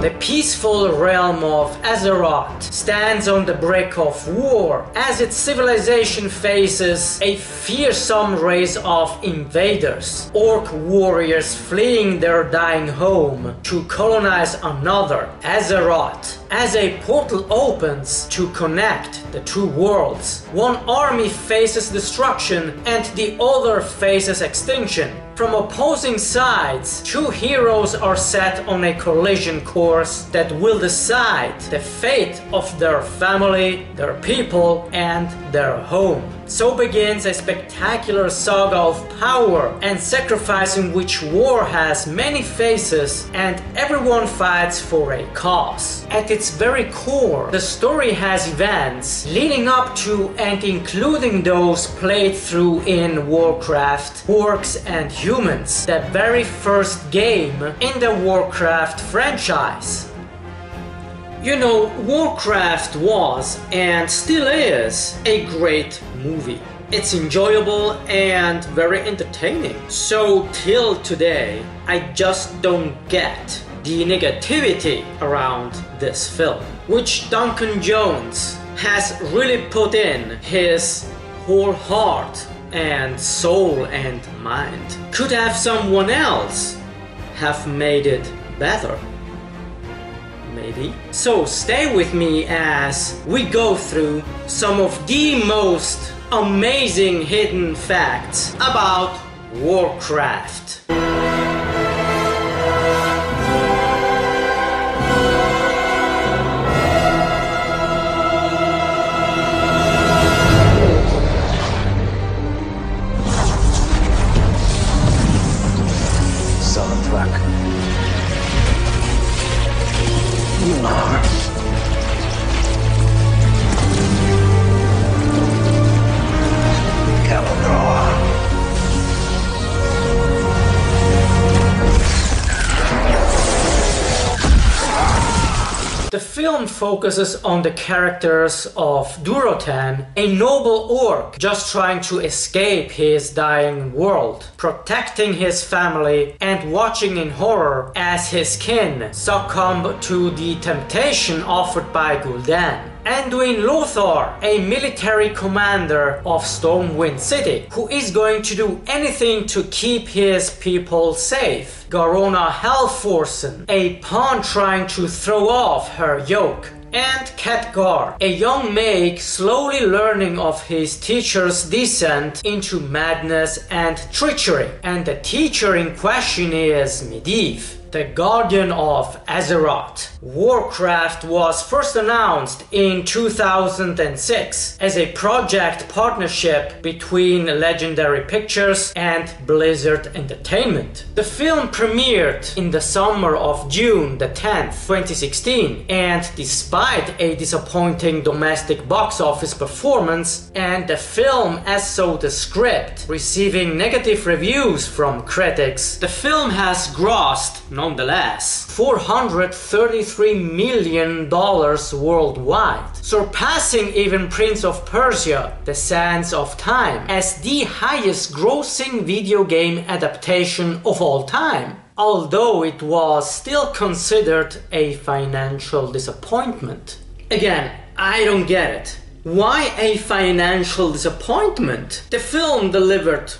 The peaceful realm of Azeroth stands on the brink of war as its civilization faces a fearsome race of invaders, orc warriors fleeing their dying home to colonize another, Azeroth. As a portal opens to connect the two worlds, one army faces destruction and the other faces extinction. From opposing sides, two heroes are set on a collision course that will decide the fate of their family, their people, and their home. So begins a spectacular saga of power and sacrifice in which war has many faces and everyone fights for a cause. At its very core, the story has events leading up to and including those played through in Warcraft, Orcs and Humans, the very first game in the Warcraft franchise. You know, Warcraft was and still is a great movie. It's enjoyable and very entertaining. So till today, I just don't get the negativity around this film, which Duncan Jones has really put in his whole heart and soul and mind. Could have someone else have made it better? Maybe. So stay with me as we go through some of the most amazing hidden facts about Warcraft. The film focuses on the characters of Durotan, a noble orc just trying to escape his dying world, protecting his family and watching in horror as his kin succumb to the temptation offered by Gul'dan. Anduin Lothar, a military commander of Stormwind City, who is going to do anything to keep his people safe. Garona Helforsen, a pawn trying to throw off her yoke. And Khadgar, a young mage slowly learning of his teacher's descent into madness and treachery. And the teacher in question is Medivh, the Guardian of Azeroth. Warcraft was first announced in 2006 as a project partnership between Legendary Pictures and Blizzard Entertainment. The film premiered in the summer of June the 10th, 2016, and despite a disappointing domestic box office performance and the film as so the script receiving negative reviews from critics, the film has grossed, nonetheless, $433 million worldwide, surpassing even Prince of Persia: The Sands of Time as the highest grossing video game adaptation of all time, although it was still considered a financial disappointment. Again, I don't get it. Why a financial disappointment? The film delivered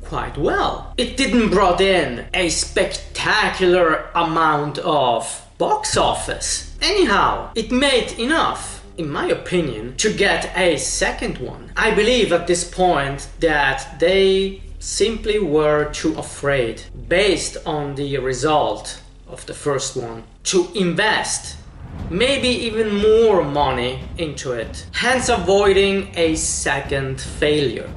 quite well. It didn't brought in a spectacular amount of box office. Anyhow, it made enough, in my opinion, to get a second one. I believe at this point that they simply were too afraid, based on the result of the first one, to invest maybe even more money into it, hence avoiding a second failure.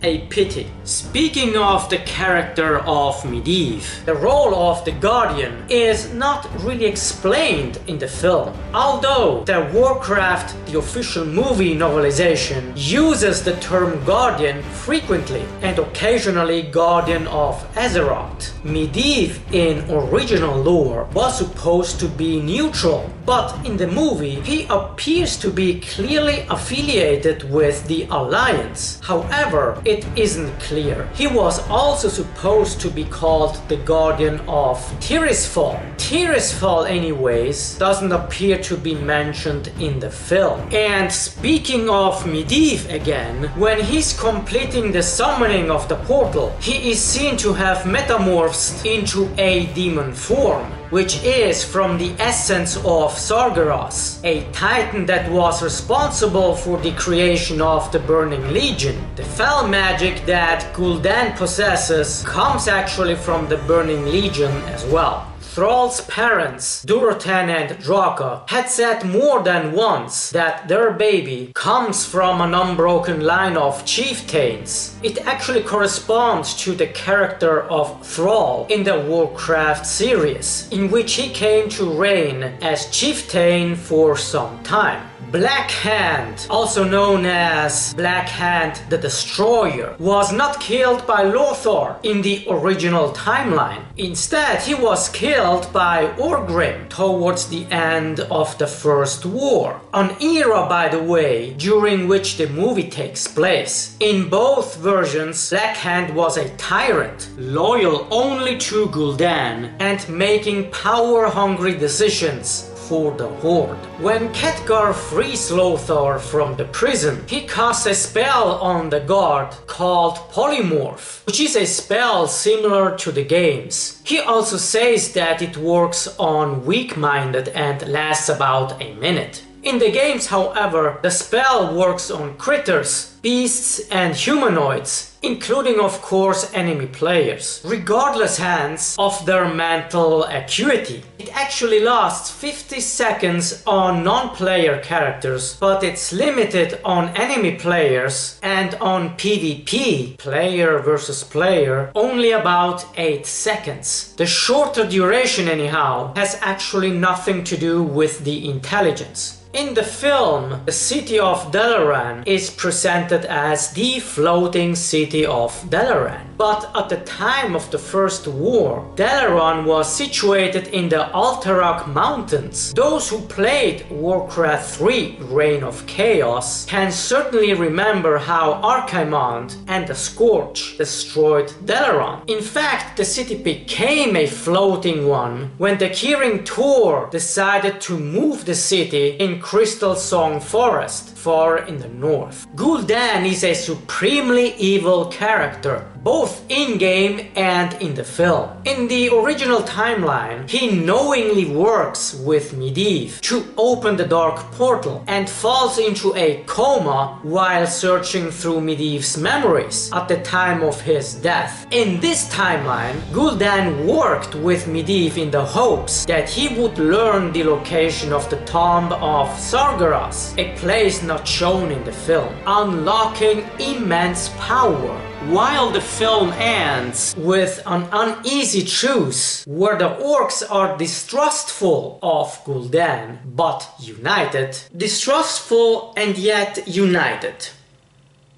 A pity. Speaking of the character of Medivh, the role of the Guardian is not really explained in the film, although the Warcraft, the official movie novelization, uses the term Guardian frequently and occasionally Guardian of Azeroth. Medivh in original lore was supposed to be neutral, but in the movie he appears to be clearly affiliated with the Alliance. However, it isn't clear. He was also supposed to be called the guardian of Tirisfal. Tirisfal, anyways, doesn't appear to be mentioned in the film. And speaking of Medivh again, when he's completing the summoning of the portal, he is seen to have metamorphosed into a demon form, which is from the essence of Sargeras, a titan that was responsible for the creation of the Burning Legion. The fell magic that Gul'dan possesses comes actually from the Burning Legion as well. Thrall's parents, Durotan and Draka, had said more than once that their baby comes from an unbroken line of chieftains. It actually corresponds to the character of Thrall in the Warcraft series, in which he came to reign as chieftain for some time. Black Hand, also known as Black Hand the Destroyer, was not killed by Lothar in the original timeline. Instead, he was killed by Orgrim towards the end of the First War, an era, by the way, during which the movie takes place. In both versions, Black Hand was a tyrant, loyal only to Gul'dan and making power-hungry decisions for the Horde. When Khadgar frees Lothar from the prison, he casts a spell on the guard called Polymorph, which is a spell similar to the games. He also says that it works on weak-minded and lasts about a minute. In the games, however, the spell works on critters, beasts and humanoids, including of course enemy players, regardless hence of their mental acuity. It actually lasts 50 seconds on non-player characters, but it's limited on enemy players, and on PvP, player versus player, only about 8 seconds. The shorter duration anyhow has actually nothing to do with the intelligence. In the film, the city of Dalaran is presented as the floating city of Dalaran. But at the time of the First War, Dalaran was situated in the Alterac Mountains. Those who played Warcraft 3 Reign of Chaos can certainly remember how Archimonde and the Scourge destroyed Dalaran. In fact, the city became a floating one when the Kirin Tor decided to move the city in Crystal Song Forest, far in the north. Gul'dan is a supremely evil character, both in-game and in the film. In the original timeline, he knowingly works with Medivh to open the Dark Portal and falls into a coma while searching through Medivh's memories at the time of his death. In this timeline, Gul'dan worked with Medivh in the hopes that he would learn the location of the Tomb of Sargeras, a place not shown in the film, unlocking immense power. While the film ends with an uneasy truce where the Orcs are distrustful of Gul'dan but united. Distrustful and yet united.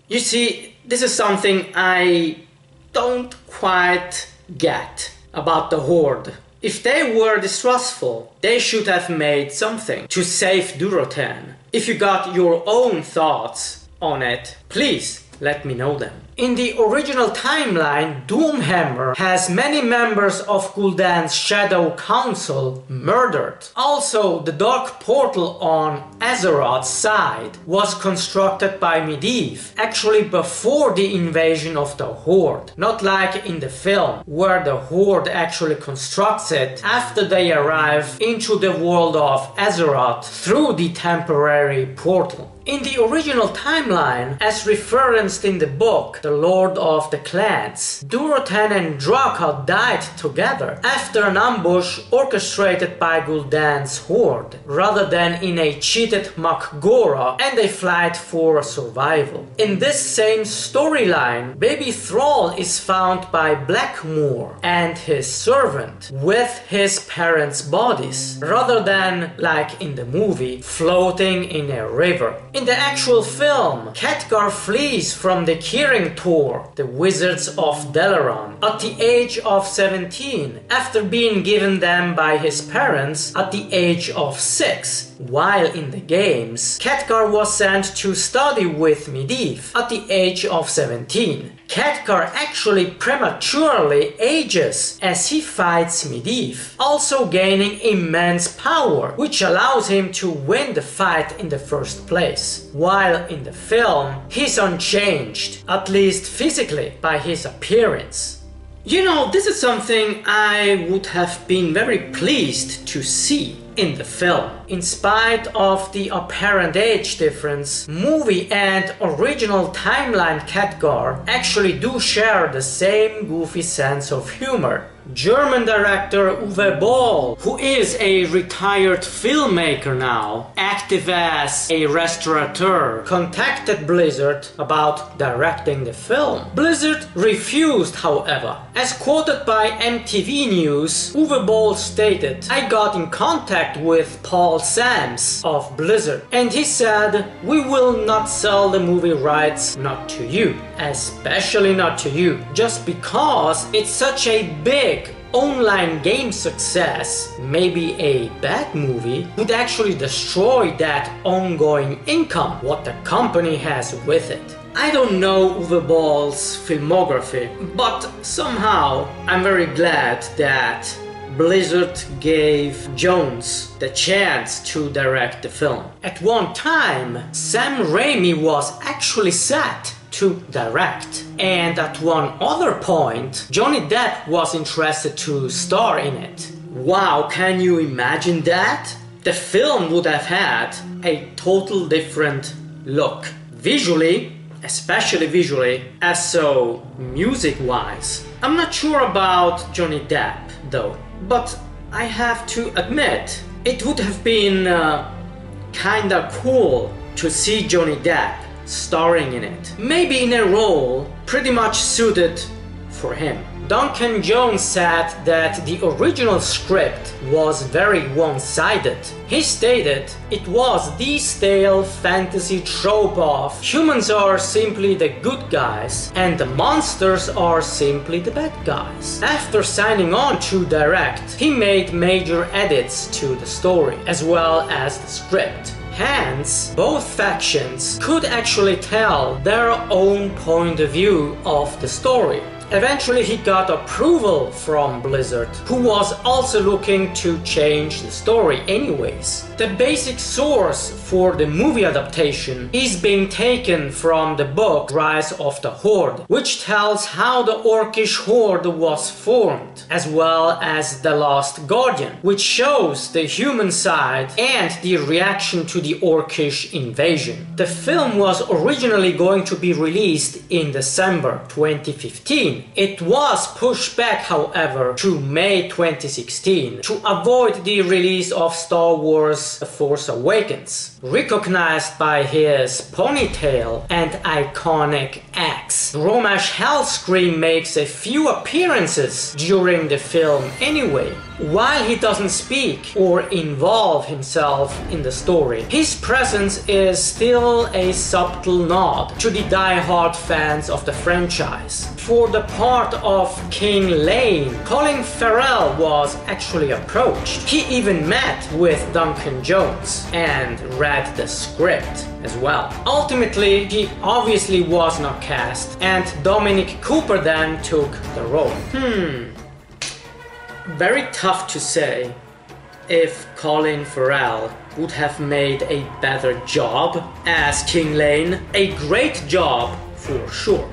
You see, this is something I don't quite get about the Horde. If they were distrustful, they should have made something to save Durotan. If you got your own thoughts on it, please let me know them. In the original timeline, Doomhammer has many members of Gul'dan's Shadow Council murdered. Also, the Dark Portal on Azeroth's side was constructed by Medivh, actually before the invasion of the Horde. Not like in the film, where the Horde actually constructs it after they arrive into the world of Azeroth through the temporary portal. In the original timeline, as referenced in the book The Lord of the Clans, Durotan and Draka died together after an ambush orchestrated by Gul'dan's horde, rather than in a cheated Mak'gora and a fight for survival. In this same storyline, baby Thrall is found by Blackmoor and his servant with his parents' bodies, rather than, like in the movie, floating in a river. In the actual film, Khadgar flees from the Kirin Tor, the Wizards of Dalaran, at the age of 17, after being given them by his parents at the age of 6. While in the games, Khadgar was sent to study with Medivh at the age of 17. Khadgar actually prematurely ages as he fights Medivh, also gaining immense power, which allows him to win the fight in the first place. While in the film, he's unchanged, at least physically, by his appearance. You know, this is something I would have been very pleased to see in the film. In spite of the apparent age difference, movie and original timeline Khadgar actually do share the same goofy sense of humor. German director Uwe Boll, who is a retired filmmaker now, active as a restaurateur, contacted Blizzard about directing the film. Blizzard refused, however. As quoted by MTV News, Uwe Boll stated, "I got in contact with Paul Sams of Blizzard, and he said, we will not sell the movie rights, not to you, especially not to you, just because it's such a big online game success. Maybe a bad movie would actually destroy that ongoing income what the company has with it." I don't know Uwe Boll's filmography, but somehow I'm very glad that Blizzard gave Jones the chance to direct the film. At one time, Sam Raimi was actually set to direct, and at one other point, Johnny Depp was interested to star in it. Wow, can you imagine that? The film would have had a total different look. Visually, especially visually, as so music-wise. I'm not sure about Johnny Depp though, but I have to admit, it would have been kinda cool to see Johnny Depp starring in it. Maybe in a role pretty much suited for him. Duncan Jones said that the original script was very one-sided. He stated it was the stale fantasy trope of humans are simply the good guys and the monsters are simply the bad guys. After signing on to direct, he made major edits to the story as well as the script. Hence, both factions could actually tell their own point of view of the story. Eventually he got approval from Blizzard, who was also looking to change the story anyways. The basic source for the movie adaptation is being taken from the book Rise of the Horde, which tells how the Orcish horde was formed, as well as The Last Guardian, which shows the human side and the reaction to the Orcish invasion. The film was originally going to be released in December 2015. It was pushed back, however, to May 2016 to avoid the release of Star Wars The Force Awakens. Recognized by his ponytail and iconic axe, Romash Hellscream makes a few appearances during the film anyway. While he doesn't speak or involve himself in the story, his presence is still a subtle nod to the die-hard fans of the franchise. For the part of King Lane, Colin Farrell was actually approached. He even met with Duncan Jones and read the script as well. Ultimately, he obviously was not cast, and Dominic Cooper then took the role. Very tough to say if Colin Farrell would have made a better job as King Lane. A great job for sure,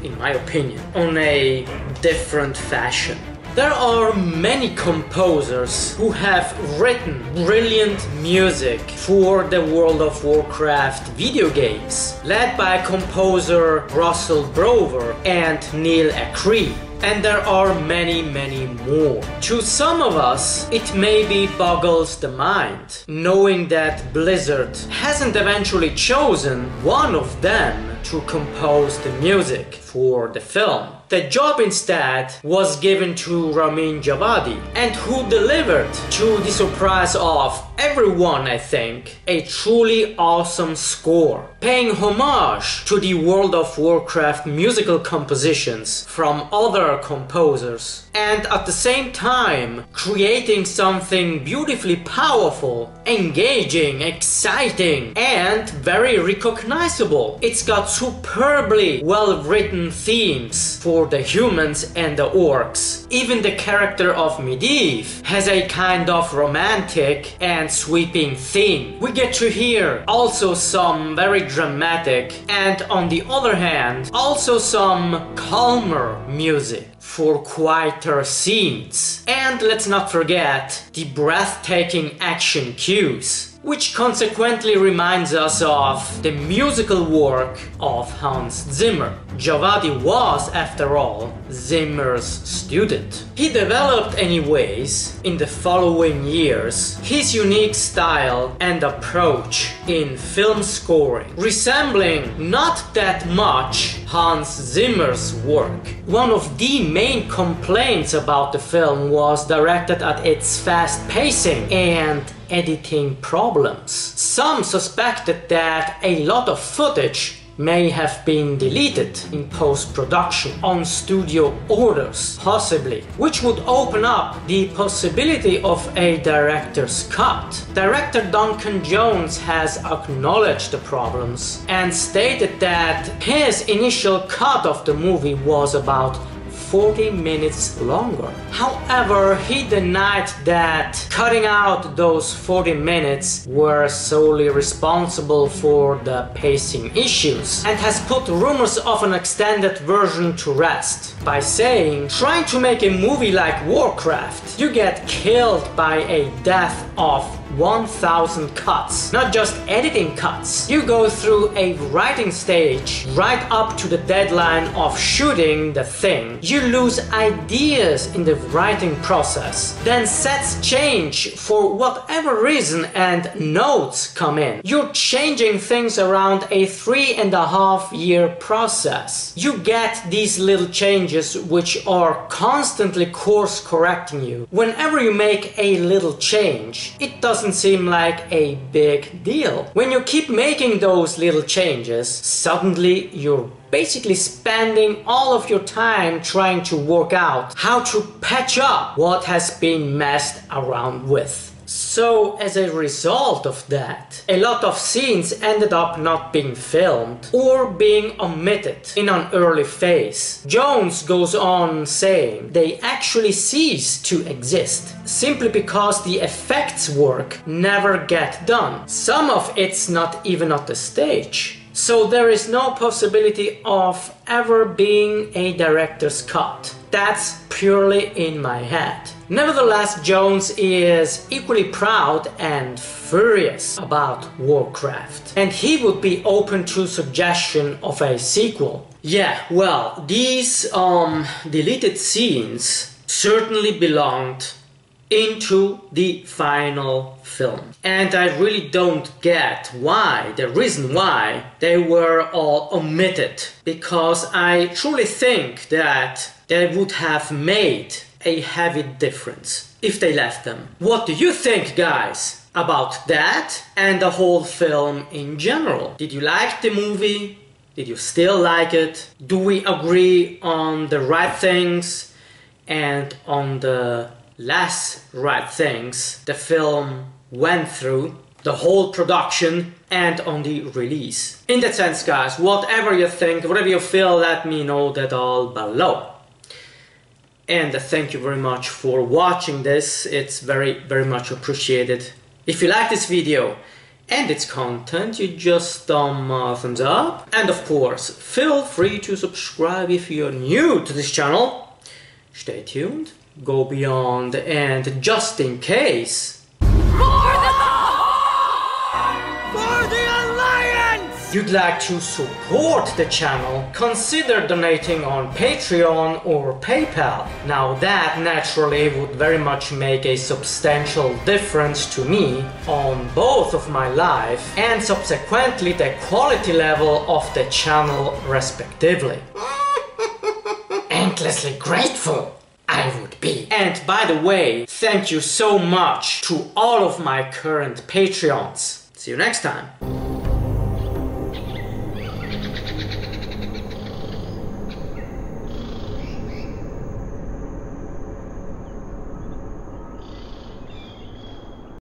in my opinion, on a different fashion. There are many composers who have written brilliant music for the World of Warcraft video games, led by composer Russell Brover and Neil Acree. And there are many more. To some of us, it maybe boggles the mind, knowing that Blizzard hasn't eventually chosen one of them to compose the music for the film. The job instead was given to Ramin Djawadi, and who delivered, to the surprise of everyone I think, a truly awesome score, paying homage to the World of Warcraft musical compositions from other composers, and at the same time creating something beautifully powerful, engaging, exciting, and very recognizable. It's got superbly well written themes for the humans and the orcs. Even the character of Medivh has a kind of romantic and sweeping theme. We get to hear also some very dramatic and, on the other hand, also some calmer music for quieter scenes. And let's not forget the breathtaking action cues, which consequently reminds us of the musical work of Hans Zimmer. Djawadi was, after all, Zimmer's student. He developed anyways, in the following years, his unique style and approach in film scoring, resembling not that much Hans Zimmer's work. One of the main complaints about the film was directed at its fast pacing and editing problems. Some suspected that a lot of footage may have been deleted in post-production on studio orders, possibly, which would open up the possibility of a director's cut. Director Duncan Jones has acknowledged the problems and stated that his initial cut of the movie was about 40 minutes longer. However, he denied that cutting out those 40 minutes were solely responsible for the pacing issues, and has put rumors of an extended version to rest by saying, trying to make a movie like Warcraft, you get killed by a death of 1,000 cuts, not just editing cuts. You go through a writing stage right up to the deadline of shooting the thing. You lose ideas in the writing process. Then sets change for whatever reason and notes come in. You're changing things around a 3.5-year process. You get these little changes which are constantly course correcting you. Whenever you make a little change, it doesn't seem like a big deal. When you keep making those little changes, suddenly you're basically spending all of your time trying to work out how to patch up what has been messed around with. So as a result of that, a lot of scenes ended up not being filmed or being omitted in an early phase. Jones goes on saying they actually cease to exist simply because the effects work never get done. Some of it's not even at the stage. So there is no possibility of ever being a director's cut. That's purely in my head. Nevertheless, Jones is equally proud and furious about Warcraft, and he would be open to suggestion of a sequel. Yeah, well, these deleted scenes certainly belonged into the final film. And I really don't get why, the reason why they were all omitted, because I truly think that they would have made a heavy difference if they left them. What do you think, guys, about that and the whole film in general? Did you like the movie? Did you still like it? Do we agree on the right things and on the less right things the film went through, the whole production, and on the release? In that sense, guys, whatever you think, whatever you feel, let me know that all below. And thank you very much for watching this. It's very, very much appreciated. If you like this video and its content, you just thumbs up. And of course, feel free to subscribe if you're new to this channel. Stay tuned, go beyond, and just in case, you'd like to support the channel, consider donating on Patreon or PayPal. Now that naturally would very much make a substantial difference to me on both of my life and subsequently the quality level of the channel respectively. endlessly grateful I would be. And by the way, thank you so much to all of my current Patreons. See you next time.